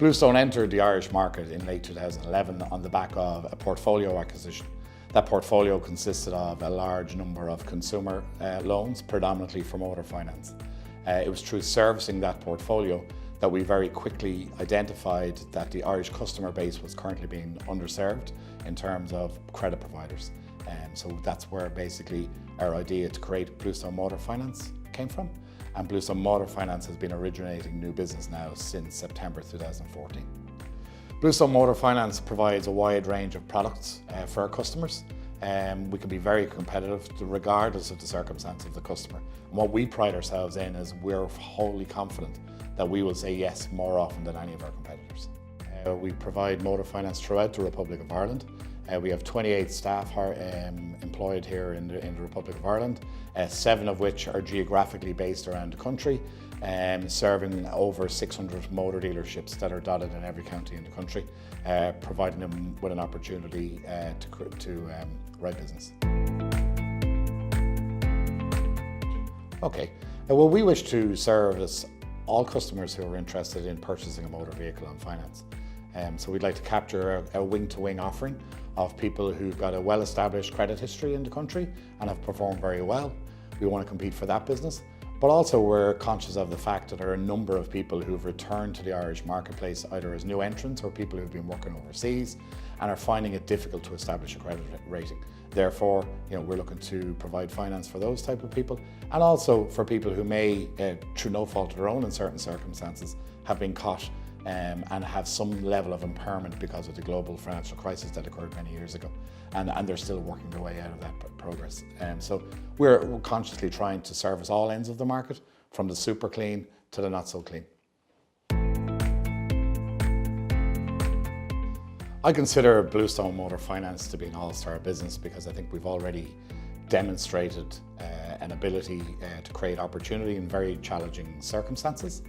Bluestone entered the Irish market in late 2011 on the back of a portfolio acquisition. That portfolio consisted of a large number of consumer loans, predominantly for motor finance. It was through servicing that portfolio that we very quickly identified that the Irish customer base was currently being underserved in terms of credit providers. So that's where basically our idea to create Bluestone Motor Finance came from. And Bluestone Motor Finance has been originating new business now since September 2014. Bluestone Motor Finance provides a wide range of products for our customers. We can be very competitive regardless of the circumstance of the customer. And what we pride ourselves in is we're wholly confident that we will say yes more often than any of our competitors. We provide motor finance throughout the Republic of Ireland. We have 28 staff employed here in the Republic of Ireland, 7 of which are geographically based around the country, serving over 600 motor dealerships that are dotted in every county in the country, providing them with an opportunity to write business. Okay, well, we wish to service all customers who are interested in purchasing a motor vehicle on finance. So we'd like to capture a wing-to-wing offering of people who've got a well-established credit history in the country and have performed very well. We want to compete for that business, but also we're conscious of the fact that there are a number of people who've returned to the Irish marketplace either as new entrants or people who've been working overseas and are finding it difficult to establish a credit rating. Therefore, we're looking to provide finance for those type of people, and also for people who may, through no fault of their own in certain circumstances, have been caught and have some level of impairment because of the global financial crisis that occurred many years ago. And they're still working their way out of that progress. So we're consciously trying to service all ends of the market, from the super clean to the not so clean. I consider Bluestone Motor Finance to be an all-star business because I think we've already demonstrated an ability to create opportunity in very challenging circumstances.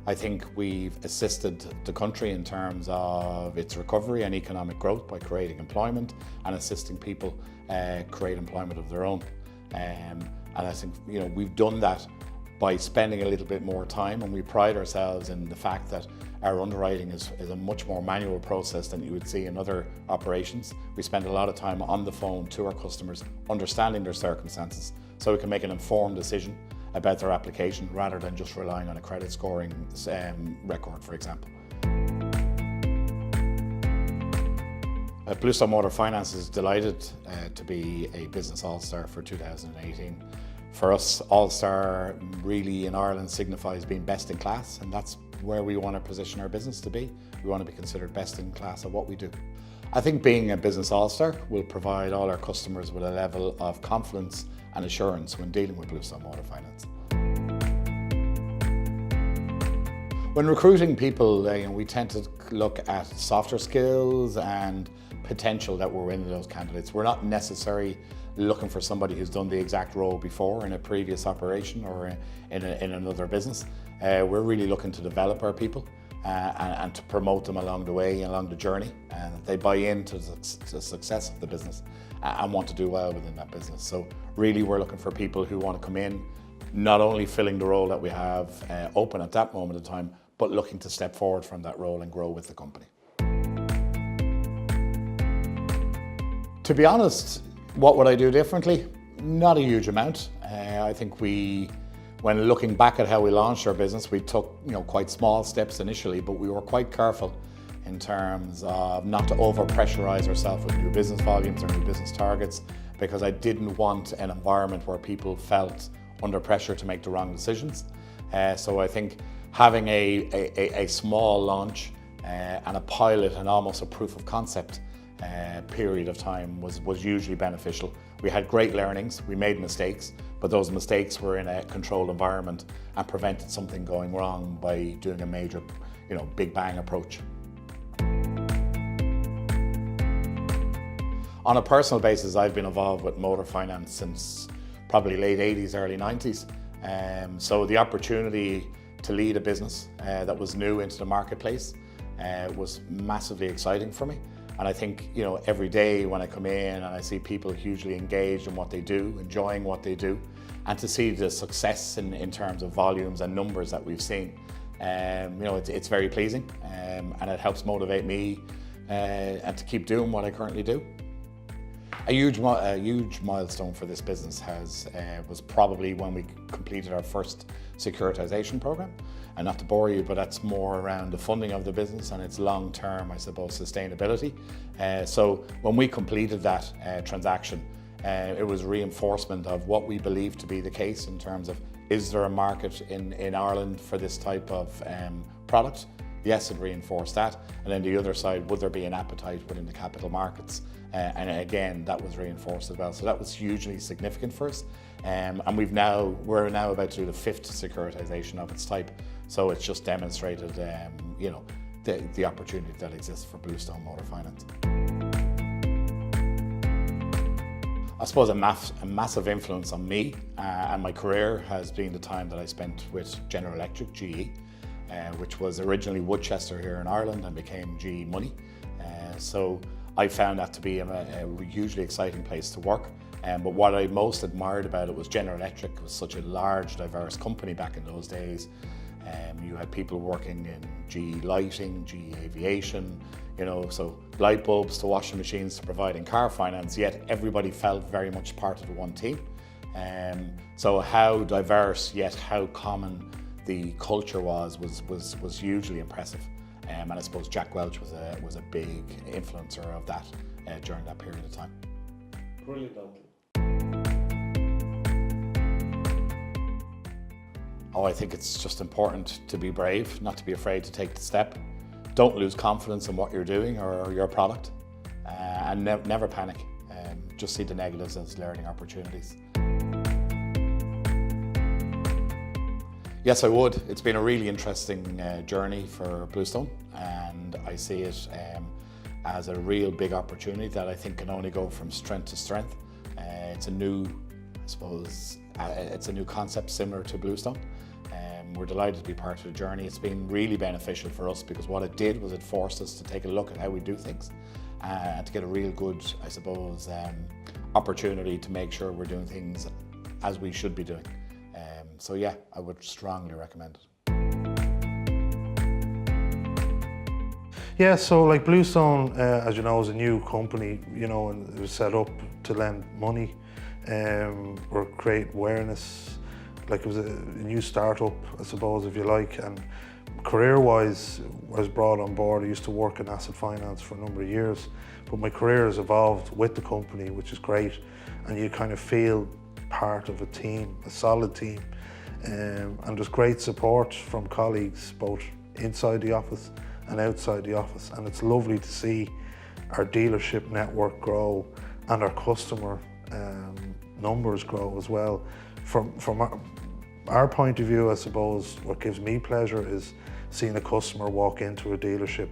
I think we've assisted the country in terms of its recovery and economic growth by creating employment and assisting people create employment of their own. And I think we've done that by spending a little bit more time, and we pride ourselves in the fact that our underwriting is a much more manual process than you would see in other operations. We spend a lot of time on the phone to our customers, understanding their circumstances, so we can make an informed decision about their application rather than just relying on a credit scoring record, for example. Bluestone Motor Finance is delighted to be a Business All-Star for 2018. For us, All-Star really in Ireland signifies being best in class, and that's where we want to position our business to be. We want to be considered best in class at what we do. I think being a Business All-Star will provide all our customers with a level of confidence and assurance when dealing with Bluestone Motor Finance. When recruiting people, we tend to look at softer skills and potential that we're in those candidates. We're not necessarily looking for somebody who's done the exact role before in a previous operation or in another business. We're really looking to develop our people and to promote them along the way, along the journey, and they buy into the success of the business and want to do well within that business. So really we're looking for people who want to come in, not only filling the role that we have open at that moment in time, but looking to step forward from that role and grow with the company. To be honest, what would I do differently? Not a huge amount. I think when looking back at how we launched our business, we took quite small steps initially, but we were quite careful in terms of not to over-pressurize ourselves with new business volumes or new business targets, because I didn't want an environment where people felt under pressure to make the wrong decisions. So I think having a small launch and a pilot and almost a proof of concept period of time was usually beneficial. We had great learnings, we made mistakes, but those mistakes were in a controlled environment and prevented something going wrong by doing a major, big bang approach. On a personal basis, I've been involved with motor finance since probably late 80s, early 90s. So the opportunity to lead a business that was new into the marketplace was massively exciting for me. And I think, every day when I come in and I see people hugely engaged in what they do, enjoying what they do, and to see the success in terms of volumes and numbers that we've seen, It's very pleasing, and it helps motivate me and to keep doing what I currently do. A huge milestone for this business was probably when we completed our first securitization program. And not to bore you, but that's more around the funding of the business and its long-term, I suppose, sustainability. So when we completed that transaction, it was reinforcement of what we believe to be the case in terms of, is there a market in Ireland for this type of product? Yes, it reinforced that. And then the other side, would there be an appetite within the capital markets? And again, that was reinforced as well. So that was hugely significant for us. And we're now about to do the 5th securitization of its type. So it's just demonstrated, the opportunity that exists for Bluestone Motor Finance. I suppose a massive influence on me and my career has been the time that I spent with General Electric, GE, which was originally Woodchester here in Ireland and became GE Money. So I found that to be a hugely exciting place to work. But what I most admired about it was General Electric was such a large, diverse company back in those days. You had people working in GE Lighting, GE Aviation, so light bulbs to washing machines to providing car finance, yet everybody felt very much part of the one team. So how diverse yet how common the culture was hugely impressive. And I suppose Jack Welch was a big influencer of that during that period of time. Brilliant. I think it's just important to be brave, not to be afraid to take the step. Don't lose confidence in what you're doing or your product, and never panic. Just see the negatives as learning opportunities. Yes, I would. It's been a really interesting journey for Bluestone, and I see it as a real big opportunity that I think can only go from strength to strength. It's a new, it's a new concept similar to Bluestone. We're delighted to be part of the journey. It's been really beneficial for us because what it did was it forced us to take a look at how we do things and to get a real good, opportunity to make sure we're doing things as we should be doing. So yeah, I would strongly recommend it. Yeah, so like Bluestone, as you know, is a new company, and it was set up to lend money or create awareness. Like it was a new startup, I suppose, if you like. And career-wise, I was brought on board. I used to work in asset finance for a number of years, but my career has evolved with the company, which is great. And you kind of feel part of a team, a solid team. And there's great support from colleagues, both inside the office and outside the office. And it's lovely to see our dealership network grow and our customer numbers grow as well. From our point of view, I suppose, what gives me pleasure is seeing a customer walk into a dealership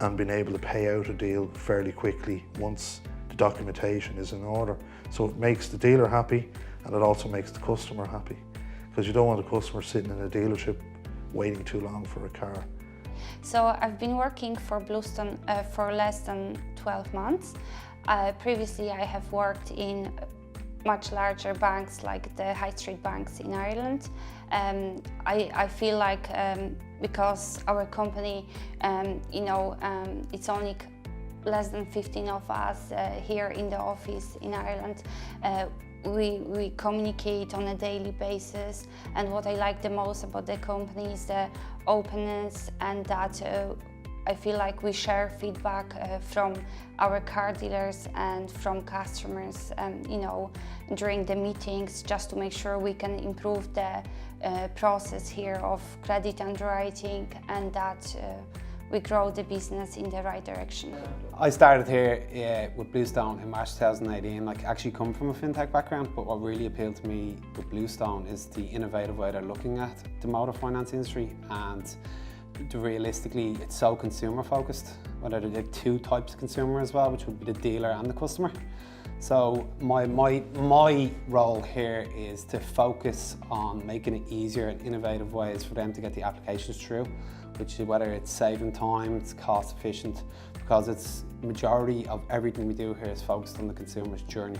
and being able to pay out a deal fairly quickly once the documentation is in order. So it makes the dealer happy and it also makes the customer happy, because you don't want a customer sitting in a dealership waiting too long for a car. So I've been working for Bluestone for less than 12 months. Previously I have worked in much larger banks like the high street banks in Ireland. I feel like because our company, it's only less than 15 of us here in the office in Ireland. We communicate on a daily basis, and what I like the most about the company is the openness, and that I feel like we share feedback from our car dealers and from customers, during the meetings, just to make sure we can improve the process here of credit underwriting, and that we grow the business in the right direction. I started here with Bluestone in March 2018. I actually come from a fintech background, but what really appealed to me with Bluestone is the innovative way they're looking at the motor finance industry, and realistically it's so consumer focused. Whether there are two types of consumer as well, which would be the dealer and the customer. So my role here is to focus on making it easier and innovative ways for them to get the applications through, which is whether it's saving time, it's cost efficient, because it's majority of everything we do here is focused on the consumer's journey.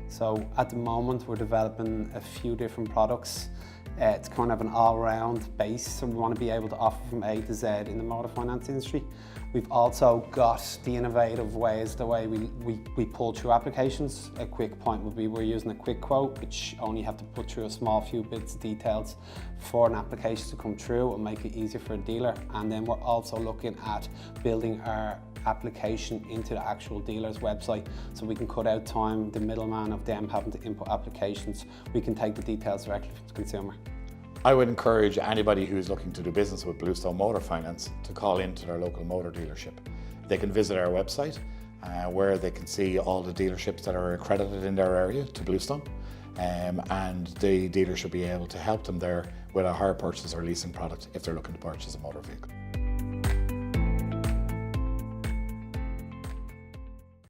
So at the moment we're developing a few different products It's kind of an all-round base, so we want to be able to offer from A to Z in the motor finance industry. We've also got the innovative ways, the way we pull through applications. A quick point would be we're using a quick quote, which only have to put through a small few bits of details for an application to come through and make it easier for a dealer. And then we're also looking at building our application into the actual dealer's website, so we can cut out time, the middleman of them having to input applications. We can take the details directly from the consumer. I would encourage anybody who's looking to do business with Bluestone Motor Finance to call into their local motor dealership. They can visit our website where they can see all the dealerships that are accredited in their area to Bluestone, and the dealer should be able to help them there with a hire purchase or leasing product if they're looking to purchase a motor vehicle.